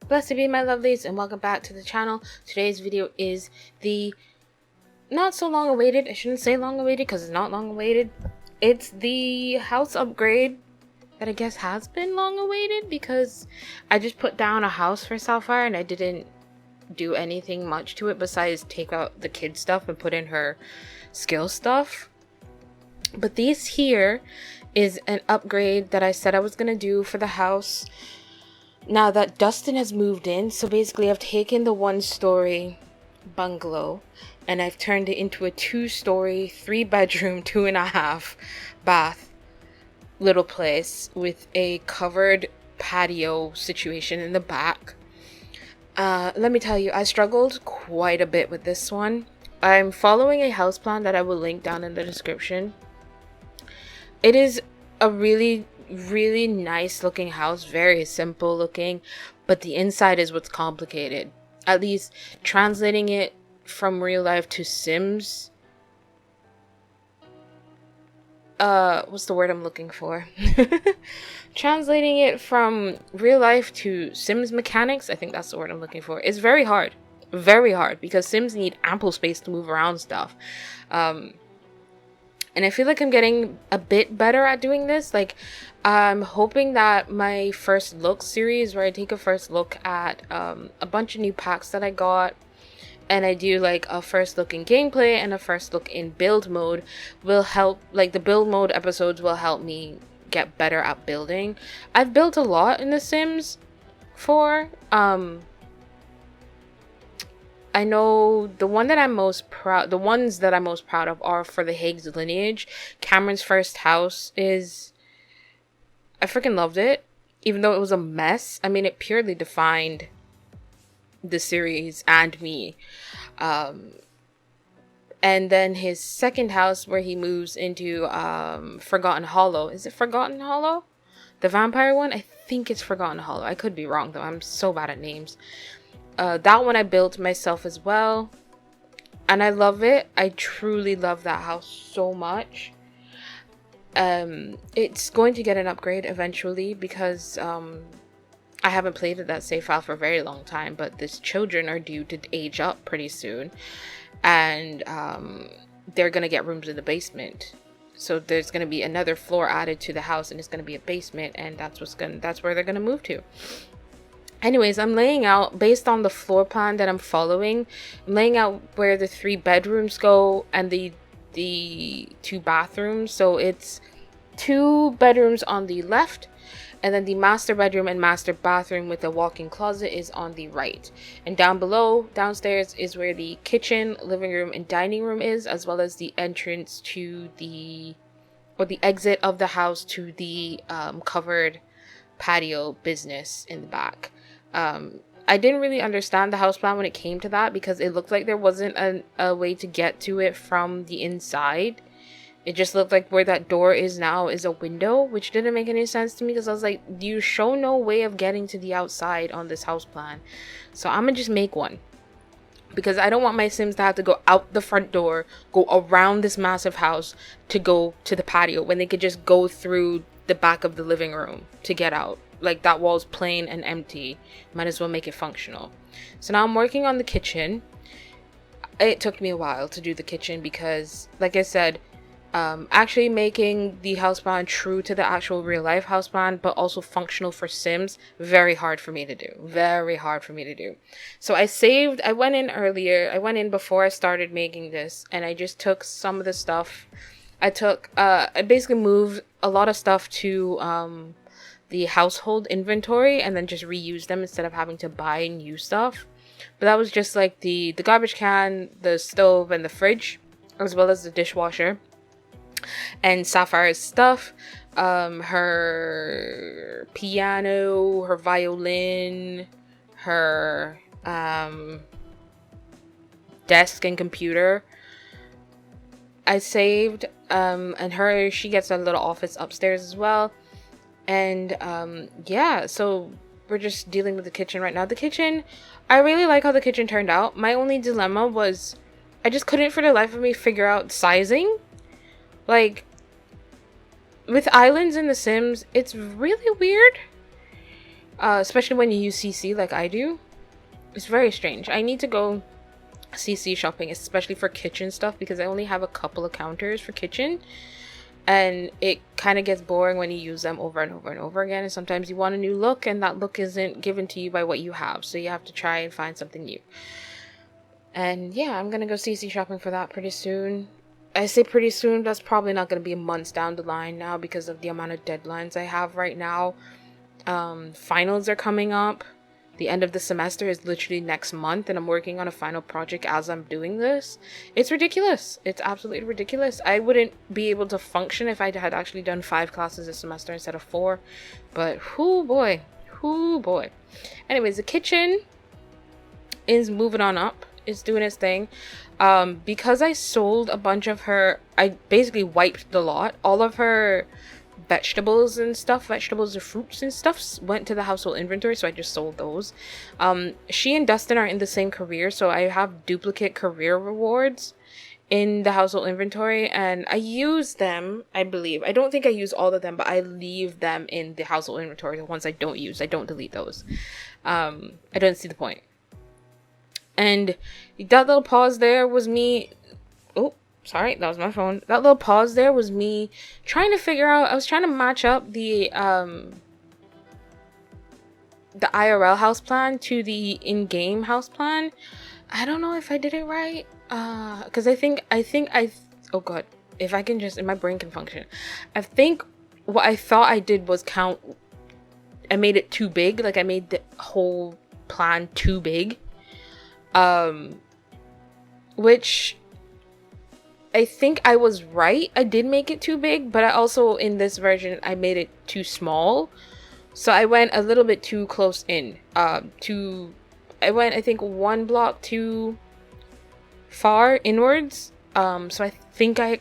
Blessed be my lovelies and welcome back to the channel. Today's video is the not so long awaited, I shouldn't say long awaited because it's not long awaited. It's the house upgrade that I guess has been long awaited because I just put down a house for Sapphire and I didn't do anything much to it besides take out the kid stuff and put in her skill stuff. But this here is an upgrade that I said I was gonna do for the house now that Dustin has moved in. So basically I've taken the 1-story bungalow and I've turned it into a 2-story, 3-bedroom, 2.5 bath little place with a covered patio situation in the back. Let me tell you, I struggled quite a bit with this one. I'm following a house plan that I will link down in the description. It is a really nice looking house, very simple looking, but the inside is what's complicated. At least translating it from real life to Sims. What's the word I'm looking for? Translating it from real life to Sims mechanics, I think that's the word I'm looking for, is very hard. Very hard because Sims need ample space to move around stuff. And I feel like I'm getting a bit better at doing this. Like, I'm hoping that my first look series, where I take a first look at a bunch of new packs that I got, and I do like a first look in gameplay and a first look in build mode, will help. Like, the build mode episodes will help me get better at building. I've built a lot in The Sims 4. I know the ones that I'm most proud of are for the Higgs lineage. Cameron's first house is, I freaking loved it, even though it was a mess. I mean, it purely defined the series and me. And then his second house, where he moves into Forgotten Hollow. Is it Forgotten Hollow? The vampire one? I think it's Forgotten Hollow. I could be wrong though. I'm so bad at names. That one I built myself as well, and I love it. I truly love that house so much. It's going to get an upgrade eventually because I haven't played at that save file for a very long time, but these children are due to age up pretty soon, and they're gonna get rooms in the basement. So there's gonna be another floor added to the house, and it's gonna be a basement, and that's where they're gonna move to. Anyways, I'm laying out, based on the floor plan that I'm following, I'm laying out where the 3 bedrooms go and the 2 bathrooms. So it's 2 bedrooms on the left, and then the master bedroom and master bathroom with a walk-in closet is on the right. And down below, downstairs, is where the kitchen, living room, and dining room is, as well as the entrance to the exit of the house to the covered patio business in the back. I didn't really understand the house plan when it came to that because it looked like there wasn't a way to get to it from the inside. It just looked like where that door is now is a window, which didn't make any sense to me because I was like, you show no way of getting to the outside on this house plan. So I'm gonna just make one because I don't want my Sims to have to go out the front door, go around this massive house to go to the patio when they could just go through the back of the living room to get out. Like, that wall's plain and empty. Might as well make it functional. So now I'm working on the kitchen. It took me a while to do the kitchen because, like I said, actually making the house plan true to the actual real life house plan, but also functional for Sims, very hard for me to do. Very hard for me to do. So I went in earlier. I went in before I started making this, and I just took some of the stuff. I basically moved a lot of stuff to the household inventory and then just reuse them instead of having to buy new stuff. But that was just like the garbage can, the stove, and the fridge, as well as the dishwasher. And Sapphire's stuff, her piano, her violin, her desk and computer I saved, and she gets a little office upstairs as well. And yeah, so we're just dealing with the kitchen right now. The kitchen, I really like how the kitchen turned out. My only dilemma was I just couldn't for the life of me figure out sizing. Like, with islands in The Sims, it's really weird. especially when you use CC like I do. It's very strange. I need to go CC shopping, especially for kitchen stuff, because I only have a couple of counters for kitchen, and it kind of gets boring when you use them over and over and over again, and sometimes you want a new look and that look isn't given to you by what you have, so you have to try and find something new. And yeah, I'm gonna go CC shopping for that pretty soon. I say pretty soon, that's probably not gonna be months down the line now because of the amount of deadlines I have right now. Finals are coming up. The end of the semester is literally next month, and I'm working on a final project as I'm doing this. It's ridiculous. It's absolutely ridiculous. I wouldn't be able to function if I had actually done 5 classes this semester instead of 4. But whoo boy. Anyways, the kitchen is moving on up. It's doing its thing. Because I sold a bunch of her, I basically wiped the lot. All of her vegetables and fruits and stuff went to the household inventory, so I just sold those. She and Dustin are in the same career, so I have duplicate career rewards in the household inventory, and I use them, I believe. I don't think I use all of them, but I leave them in the household inventory. The ones I don't use, I don't delete those. I don't see the point. And that little pause there was me. Oh, sorry, that was my phone. That little pause there was me trying to figure out. I was trying to match up the IRL house plan to the in-game house plan. I don't know if I did it right. Because I think oh god, if I can just, if my brain can function. I think what I thought I did was I made it too big. Like I made the whole plan too big. Which I think I was right. I did make it too big, but I also, in this version, I made it too small. So I went a little bit too close in. I went, I think, 1 block too far inwards. So I think I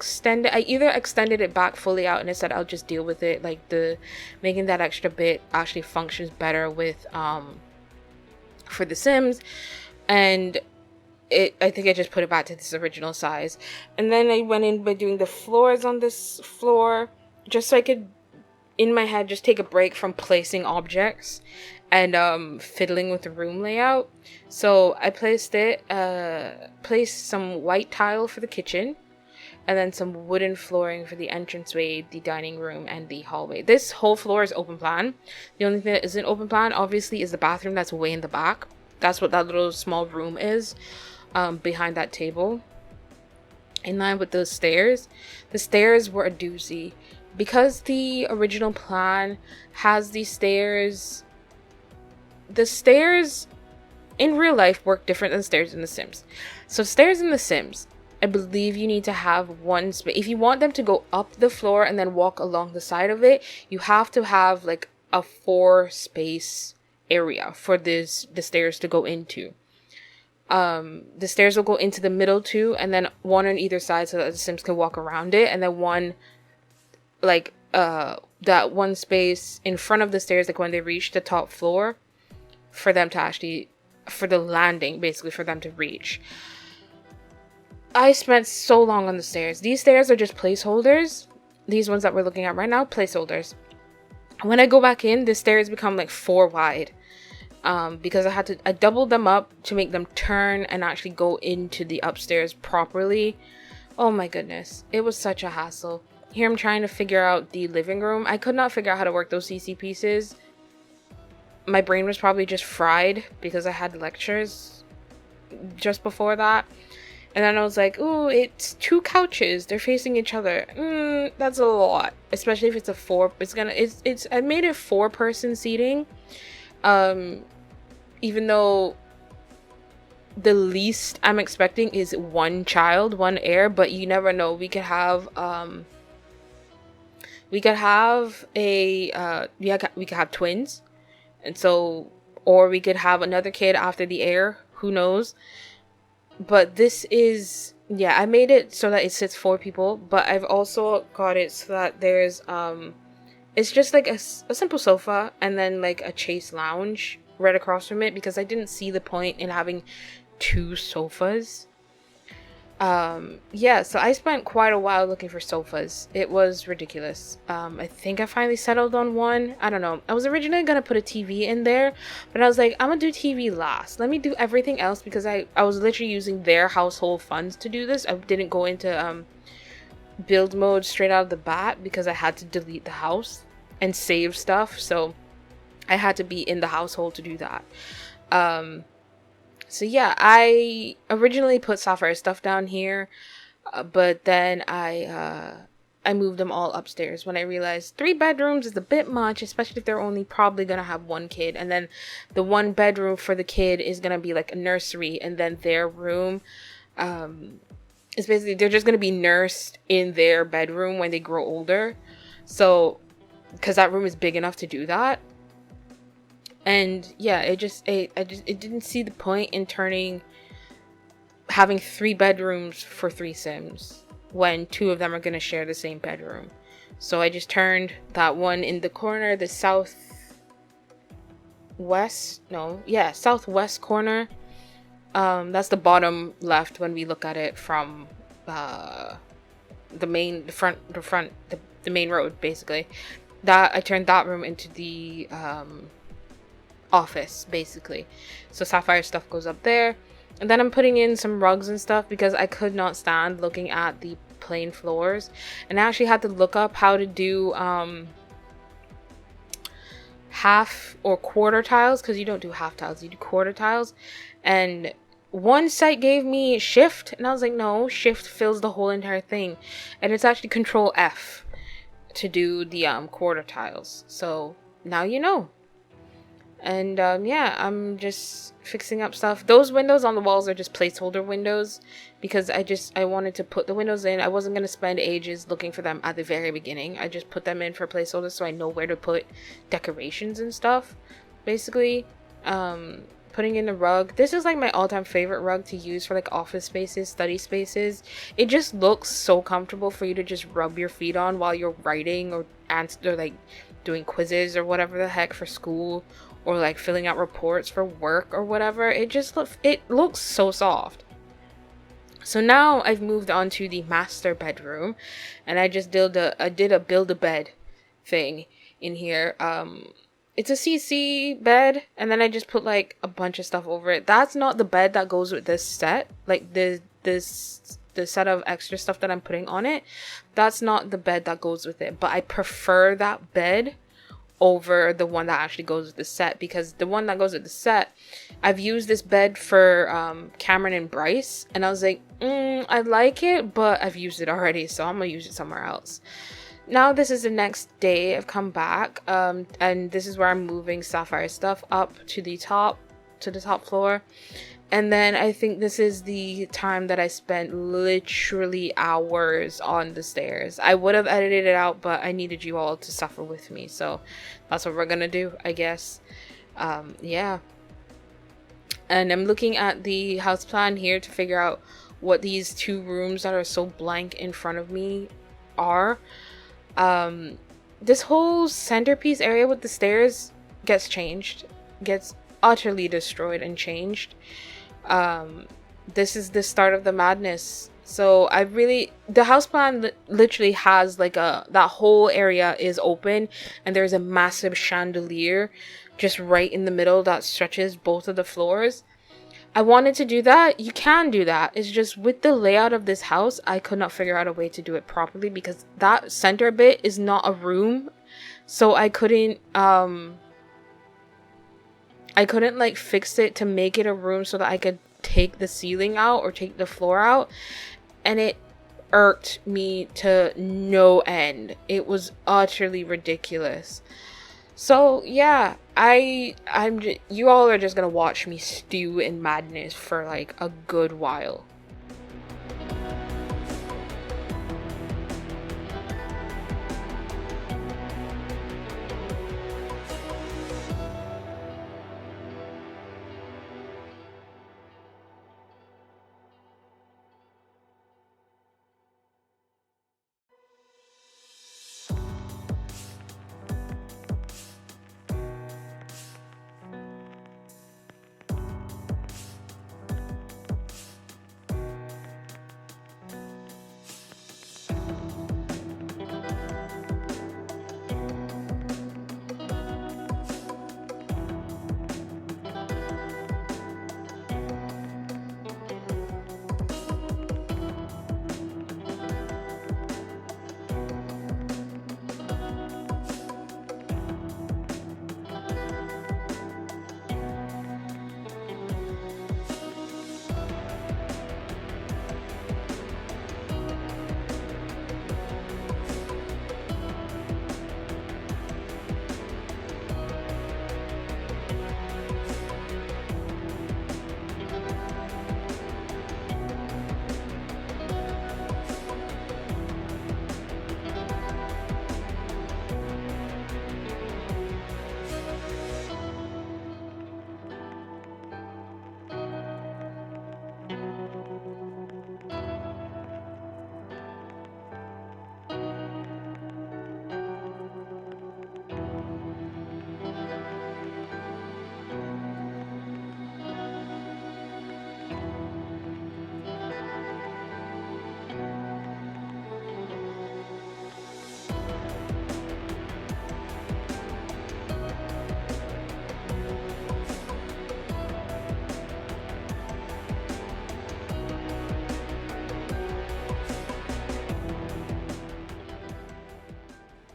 either extended it back fully out and I said I'll just deal with it. Like making that extra bit actually functions better with, for the Sims. And I think I just put it back to this original size. And then I went in by doing the floors on this floor, just so I could, in my head, just take a break from placing objects and fiddling with the room layout. So I placed some white tile for the kitchen, and then some wooden flooring for the entranceway, the dining room, and the hallway. This whole floor is open plan. The only thing that isn't open plan, obviously, is the bathroom that's way in the back. That's what that little small room is, behind that table. In line with those stairs. The stairs were a doozy. Because the original plan has these stairs, the stairs in real life work different than stairs in The Sims. So stairs in The Sims, I believe you need to have one space. If you want them to go up the floor and then walk along the side of it, you have to have like a 4 space area for the stairs to go into. The stairs will go into the middle too, and then one on either side so that the Sims can walk around it, and then one like that one space in front of the stairs, like when they reach the top floor, for them to actually, for the landing basically, for them to reach. I spent so long on the stairs. These stairs are just placeholders. These ones that we're looking at right now, placeholders. When I go back in, the stairs become like 4 wide. Because I doubled them up to make them turn and actually go into the upstairs properly. Oh my goodness. It was such a hassle. Here I'm trying to figure out the living room. I could not figure out how to work those CC pieces. My brain was probably just fried because I had lectures just before that. And then I was like, ooh, it's 2 couches. They're facing each other. That's a lot. Especially if it's a 4. I made it 4-person seating. Even though the least I'm expecting is 1 child, 1 heir, but you never know. We could have twins, and so, or we could have another kid after the heir. Who knows? But this is, yeah, I made it so that it sits 4 people, but I've also got it so that there's it's just like a simple sofa and then like a chase lounge right across from it, because I didn't see the point in having 2 sofas. Yeah, so I spent quite a while looking for sofas. It was ridiculous. I think I finally settled on one. I don't know. I was originally gonna put a TV in there, but I was like, I'm gonna do TV last. Let me do everything else, because I was literally using their household funds to do this. I didn't go into build mode straight out of the bat because I had to delete the house and save stuff. So I had to be in the household to do that. So yeah, I originally put Sapphire stuff down here, but then I moved them all upstairs when I realized 3 bedrooms is a bit much, especially if they're only probably gonna have one kid, and then the 1 bedroom for the kid is gonna be like a nursery, and then their room is basically, they're just gonna be nursed in their bedroom when they grow older. So, because that room is big enough to do that. And yeah, it didn't see the point in having 3 bedrooms for 3 Sims when 2 of them are going to share the same bedroom. So I just turned that one in the corner, the southwest corner. That's the bottom left when we look at it from the main road, basically. That I turned that room into the office, basically. So Sapphire stuff goes up there, and then I'm putting in some rugs and stuff because I could not stand looking at the plain floors, and I actually had to look up how to do half or quarter tiles, because you don't do half tiles, you do quarter tiles. And one site gave me shift, and I was like, no, shift fills the whole entire thing, and it's actually control F to do the quarter tiles. So now you know. And yeah, I'm just fixing up stuff. Those windows on the walls are just placeholder windows because I wanted to put the windows in. I wasn't going to spend ages looking for them at the very beginning. I just put them in for placeholders so I know where to put decorations and stuff, basically. Putting in the rug. This is like my all-time favorite rug to use for like office spaces, study spaces. It just looks so comfortable for you to just rub your feet on while you're writing or like doing quizzes or whatever the heck for school, or like filling out reports for work or whatever. It looks so soft. So now I've moved on to the master bedroom, and I did a build a bed thing in here. It's a CC bed, and then I just put like a bunch of stuff over it. That's not the bed that goes with this set. Like the set of extra stuff that I'm putting on it, that's not the bed that goes with it. But I prefer that bed over the one that actually goes with the set, because the one that goes with the set, I've used this bed for Cameron and Bryce, and I was like, I like it, but I've used it already, so I'm gonna use it somewhere else. Now this is the next day. I've come back, and this is where I'm moving Sapphire stuff up to the top floor. And then I think this is the time that I spent literally hours on the stairs. I would have edited it out, but I needed you all to suffer with me. So that's what we're gonna do, I guess. Yeah. And I'm looking at the house plan here to figure out what these 2 rooms that are so blank in front of me are. This whole centerpiece area with the stairs gets utterly destroyed and changed. This is the start of the madness. So the house plan literally has like that whole area is open, and there's a massive chandelier just right in the middle that stretches both of the floors. I wanted to do that. You can do that. It's just with the layout of this house, I could not figure out a way to do it properly because that center bit is not a room. So I couldn't like fix it to make it a room so that I could take the ceiling out or take the floor out, and it irked me to no end. It was utterly ridiculous. So yeah, you all are just gonna watch me stew in madness for like a good while.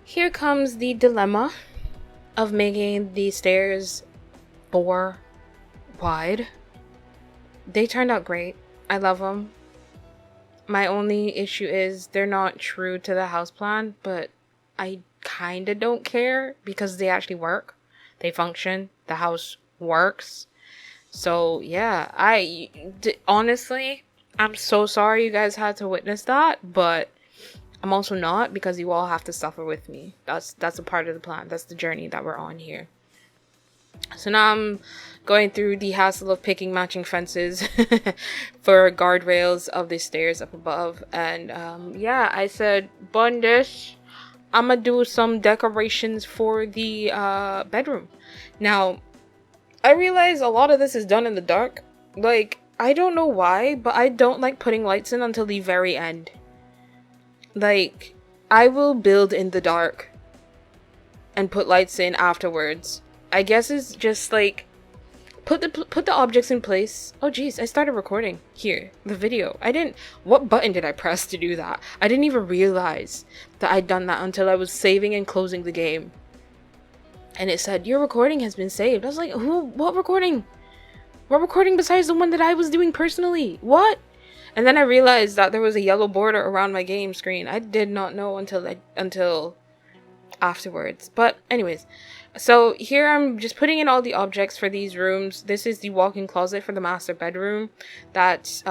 Here comes the dilemma of making the stairs 4 wide. They turned out great. I love them. My only issue is they're not true to the house plan, but I kind of don't care because they actually work. They function. The house works. So yeah, honestly, I'm so sorry you guys had to witness that, but I'm also not, because you all have to suffer with me. That's a part of the plan. That's the journey that we're on here. So now I'm going through the hassle of picking matching fences for guardrails of the stairs up above. And yeah, I said, bun this. I'm gonna do some decorations for the bedroom. Now, I realize a lot of this is done in the dark. Like, I don't know why, but I don't like putting lights in until the very end. Like, I will build in the dark and put lights in afterwards. I guess it's just like, put the objects in place. Oh geez, I started recording here, the video. What button did I press to do that? I didn't even realize that I'd done that until I was saving and closing the game. And it said, your recording has been saved. I was like, what recording? What recording besides the one that I was doing personally? What? And then I realized that there was a yellow border around my game screen. I did not know until afterwards. But anyways, so here I'm just putting in all the objects for these rooms. This is the walk-in closet for the master bedroom that's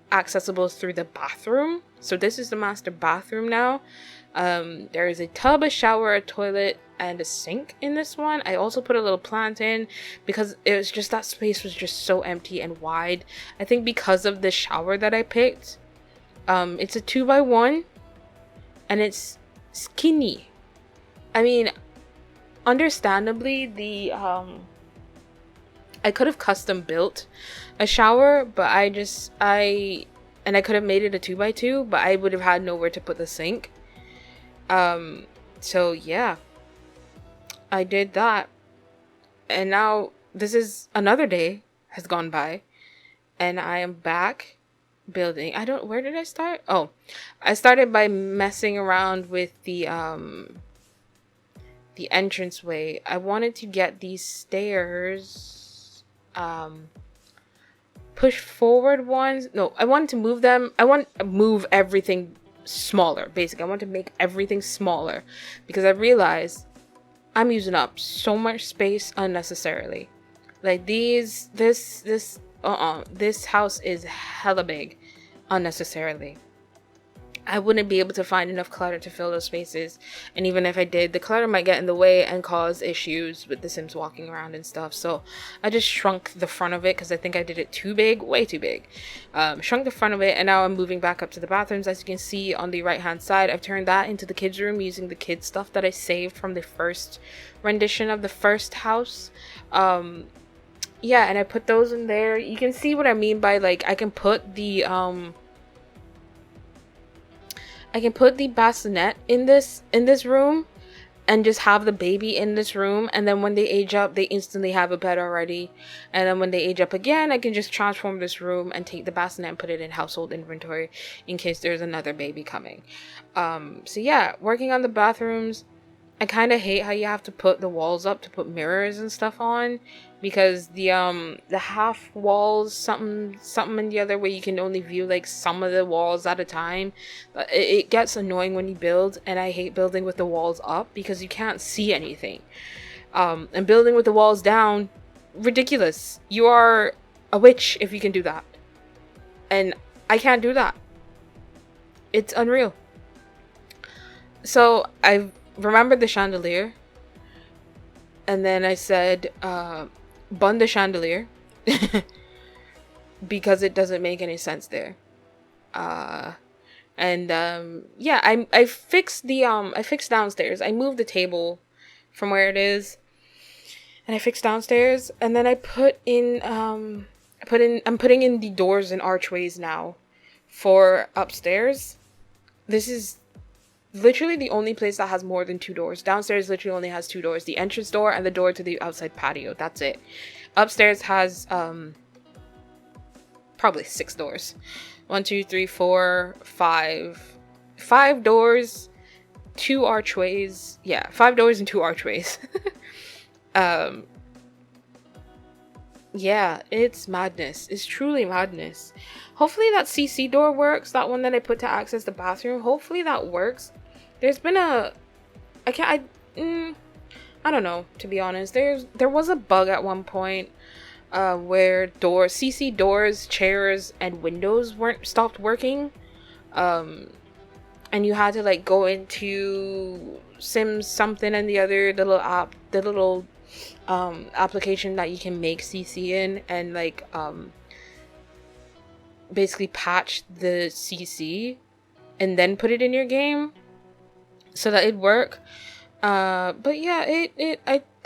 accessible through the bathroom. So this is the master bathroom now. There is a tub, a shower, a toilet, and a sink in this one. I also put a little plant in because it was just, that space was just so empty and wide. I think because of the shower that I picked. It's a 2x1 and it's skinny. I mean, understandably, I could have custom built a shower, but I could have made it a 2x2, but I would have had nowhere to put the sink. So yeah, I did that. And now this is another day has gone by and I am back building. Where did I start? Oh, I started by messing around with the entranceway. I wanted to get these stairs push forward ones. No, I wanted to move them. I want to move everything smaller. Basically, I want to make everything smaller because I realized I'm using up so much space unnecessarily. Like this house is hella big unnecessarily. I wouldn't be able to find enough clutter to fill those spaces, and even if I did, the clutter might get in the way and cause issues with the Sims walking around and stuff. So I just shrunk the front of it because I think I did it too big, way too big. Shrunk the front of it, and now I'm moving back up to the bathrooms. As you can see on the right hand side, I've turned that into the kids room using the kids stuff that I saved from the first rendition of the first house. Yeah, and I put those in there. You can see what I mean by, like, I can put the bassinet in this room and just have the baby in this room, and then when they age up, they instantly have a bed already. And then when they age up again, I can just transform this room and take the bassinet and put it in household inventory in case there's another baby coming. So yeah, working on the bathrooms. I kind of hate how you have to put the walls up to put mirrors and stuff on, because the half walls, something in the other way, you can only view like some of the walls at a time. It gets annoying when you build, and I hate building with the walls up because you can't see anything. And building with the walls down, ridiculous. You are a witch if you can do that, and I can't do that. It's unreal. So I've remembered the chandelier, and then I said bun the chandelier because it doesn't make any sense there. Yeah, I fixed I fixed downstairs. I moved the table from where it is, and I fixed downstairs, and then I'm putting in the doors and archways now for upstairs. This is literally the only place that has more than 2 doors. Downstairs literally only has 2 doors. The entrance door and the door to the outside patio. That's it. Upstairs has probably 6 doors. 1, 2, 3, 4, 5. 5 doors 2 archways. Yeah, 5 doors and 2 archways. Yeah, it's madness. It's truly madness. Hopefully that CC door works. That one that I put to access the bathroom. Hopefully that works. There's been I don't know, to be honest. There was a bug at one point where CC doors, chairs, and windows stopped working. And you had to like go into Sims something and the other, the little application that you can make CC in, and like basically patch the CC and then put it in your game so that it'd work. But yeah,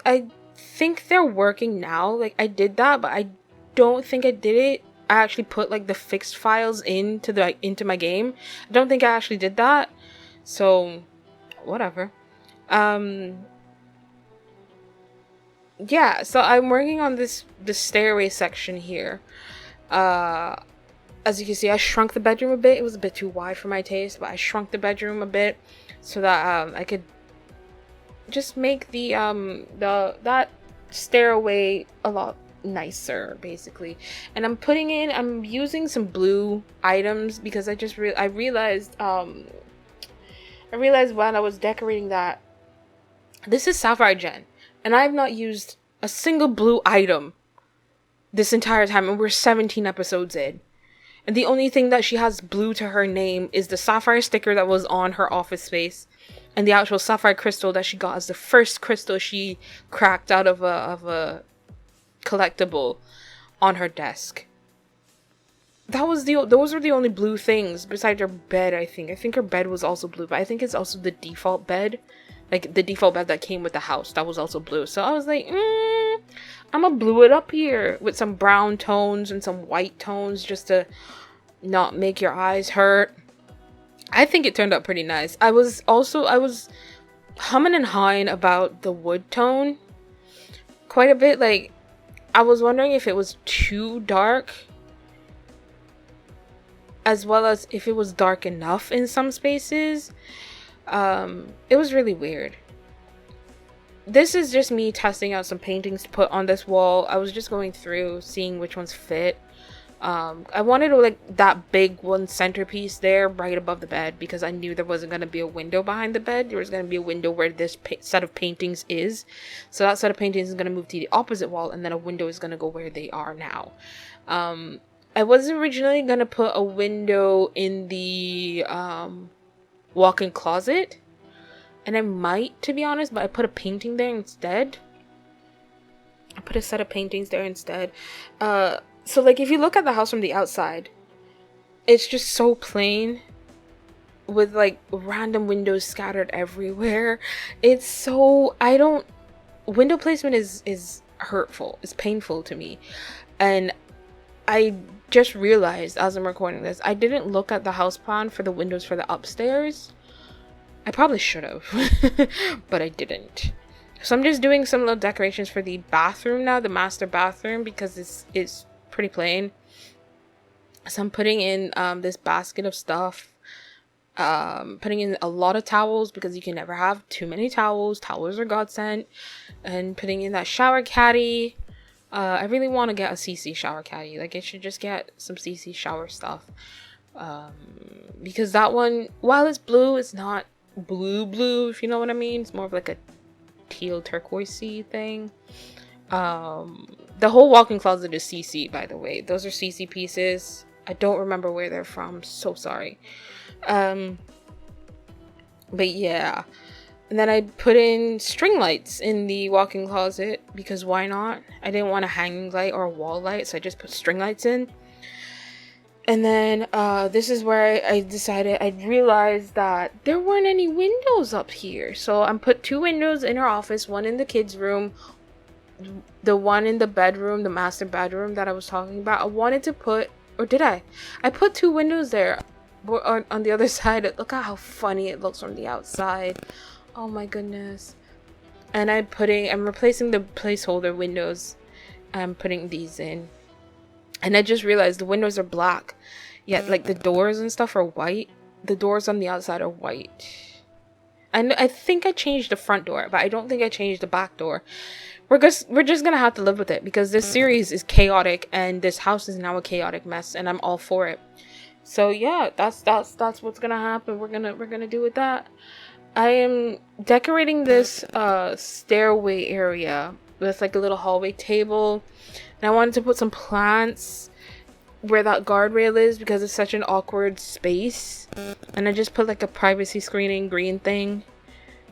I think they're working now. Like I did that, but I don't think I did it. I actually put like the fixed files into my game. I don't think I actually did that. So whatever. Yeah, so I'm working on the stairway section here. As you can see, I shrunk the bedroom a bit. It was a bit too wide for my taste, but I shrunk the bedroom a bit so that I could just make that stairway a lot nicer, basically. And I'm using some blue items because I realized when I was decorating that this is Sapphire Gen, and I have not used a single blue item this entire time, and we're 17 episodes in. And the only thing that she has blue to her name is the Sapphire sticker that was on her office space, and the actual Sapphire crystal that she got as the first crystal she cracked out of a collectible on her desk. Those were the only blue things besides her bed, I think. I think her bed was also blue, but I think it's also the default bed. Like, the default bed that came with the house, that was also blue. So I was like, I'm gonna blue it up here with some brown tones and some white tones just to not make your eyes hurt. I think it turned out pretty nice. I was humming and hawing about the wood tone quite a bit. Like, I was wondering if it was too dark, as well as if it was dark enough in some spaces. It was really weird. This is just me testing out some paintings to put on this wall. I was just going through, seeing which ones fit. I wanted like that big one centerpiece there right above the bed because I knew there wasn't going to be a window behind the bed. There was going to be a window where this set of paintings is. So that set of paintings is going to move to the opposite wall, and then a window is going to go where they are now. I was originally going to put a window in the walk-in closet, and I might, to be honest, but I put a painting there instead. I put a set of paintings there instead. So like if you look at the house from the outside, it's just so plain with like random windows scattered everywhere. It's so, window placement is hurtful. It's painful to me. And I just realized as I'm recording this, I didn't look at the house plan for the windows for the upstairs. I probably should have, but I didn't. So I'm just doing some little decorations for the bathroom now, the master bathroom, because it's pretty plain. So I'm putting in this basket of stuff, putting in a lot of towels because you can never have too many towels. Towels are godsend. And putting in that shower caddy. I really want to get a CC shower caddy. Like, I should just get some CC shower stuff. Because that one, while it's blue, it's not blue, if you know what I mean. It's more of like a teal turquoisey thing. The whole walk-in closet is CC, by the way. Those are CC pieces. I don't remember where they're from. So sorry. But yeah. And then I put in string lights in the walk-in closet because why not? I didn't want a hanging light or a wall light, so I just put string lights in. And then this is where I realized that there weren't any windows up here. So I put 2 windows in our office, one in the kids' room, the one in the bedroom, the master bedroom that I was talking about. I wanted to put, or did I? I put 2 windows there on the other side. Look at how funny it looks from the outside. Oh my goodness. And I'm replacing the placeholder windows. I'm putting these in. And I just realized the windows are black. Yet, like, the doors and stuff are white. The doors on the outside are white. I think I changed the front door, but I don't think I changed the back door. We're just gonna have to live with it because this series is chaotic and this house is now a chaotic mess, and I'm all for it. So yeah, that's what's gonna happen. We're gonna do with that. I am decorating this stairway area with like a little hallway table, and I wanted to put some plants where that guardrail is because it's such an awkward space. And I just put like a privacy screening green thing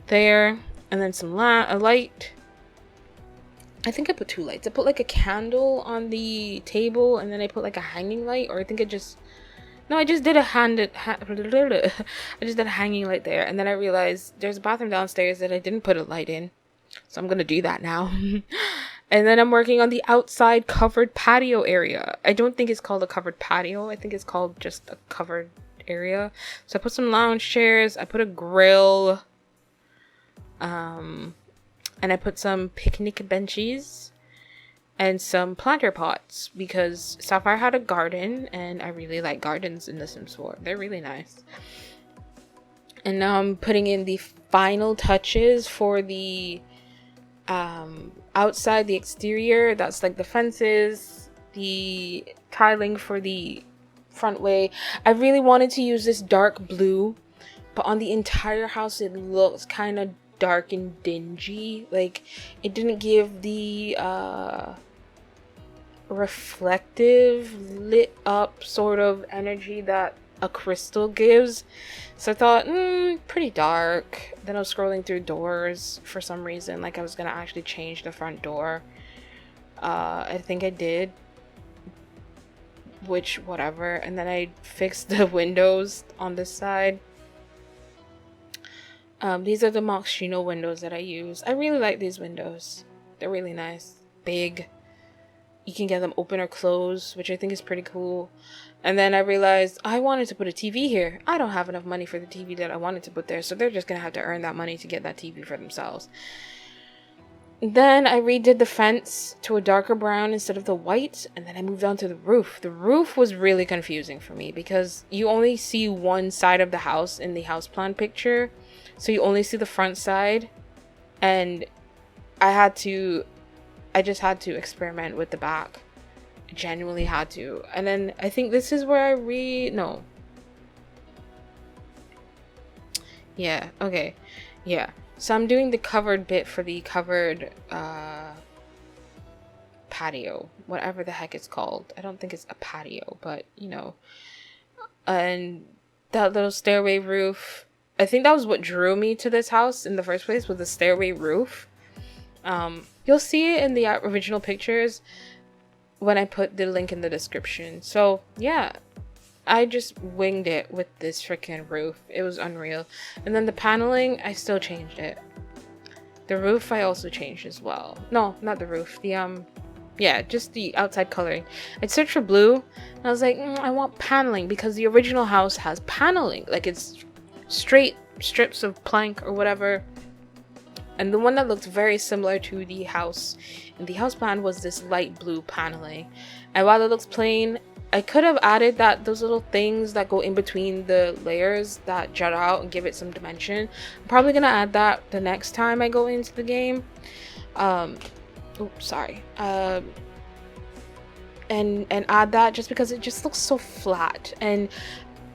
there, and then some a light. I think I put 2 lights. I put like a candle on the table, and then I put like a hanging light, or I think I just did a I just did a hanging light there, and then I realized there's a bathroom downstairs that I didn't put a light in, so I'm gonna do that now. And then I'm working on the outside covered patio area. I don't think it's called a covered patio. I think it's called just a covered area. So I put some lounge chairs. I put a grill. And I put some picnic benches and some planter pots because Sapphire had a garden, and I really like gardens in The Sims 4. They're really nice. And now I'm putting in the final touches for the outside, the exterior. That's like the fences, the tiling for the front way. I really wanted to use this dark blue, but on the entire house it looks kind of dark and dingy. Like, it didn't give the reflective, lit up sort of energy that a crystal gives. So I thought, pretty dark. Then I was scrolling through doors for some reason, like I was gonna actually change the front door. I think I did, which whatever. And then I fixed the windows on this side. These are the Moschino windows that I use. I really like these windows. They're really nice, big. You can get them open or closed, which I think is pretty cool. And then I realized I wanted to put a TV here. I don't have enough money for the TV that I wanted to put there, so they're just gonna have to earn that money to get that TV for themselves. Then I redid the fence to a darker brown instead of the white, and then I moved on to the roof. The roof was really confusing for me because you only see one side of the house in the house plan picture, so you only see the front side, and I just had to experiment with the back. I genuinely had to. And then I think this is where yeah, okay. Yeah. So I'm doing the covered bit for the covered patio, whatever the heck it's called. I don't think it's a patio, but you know. And that little stairway roof, I think that was what drew me to this house in the first place, was the stairway roof. You'll see it in the original pictures when I put the link in the description. So yeah, I just winged it with this freaking roof. It was unreal. And then the paneling, I still changed it. The roof I also changed as well. No, not the roof. The yeah, just the outside coloring. I searched for blue, and I was like, I want paneling because the original house has paneling. Like, it's straight strips of plank or whatever. And the one that looked very similar to the house in the house plan was this light blue paneling. And while it looks plain, I could have added those little things that go in between the layers that jut out and give it some dimension. I'm probably gonna add that the next time I go into the game. Oops, sorry. And add that just because it just looks so flat. And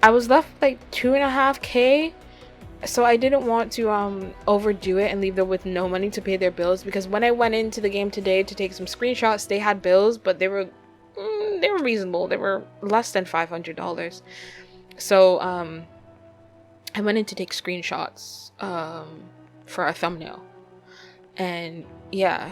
I was left like 2.5K. So I didn't want to overdo it and leave them with no money to pay their bills, because when I went into the game today to take some screenshots, they had bills, but they were reasonable. They were less than $500. So I went in to take screenshots for a thumbnail, and yeah,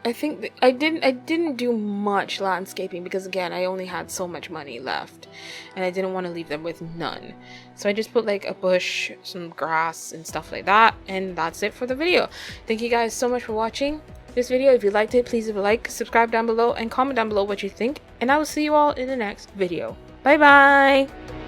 I think I didn't do much landscaping because, again, I only had so much money left and I didn't want to leave them with none. So I just put like a bush, some grass and stuff like that, and that's it for the video. Thank you guys so much for watching this video. If you liked it, please leave a like, subscribe down below, and comment down below what you think, and I will see you all in the next video. Bye bye.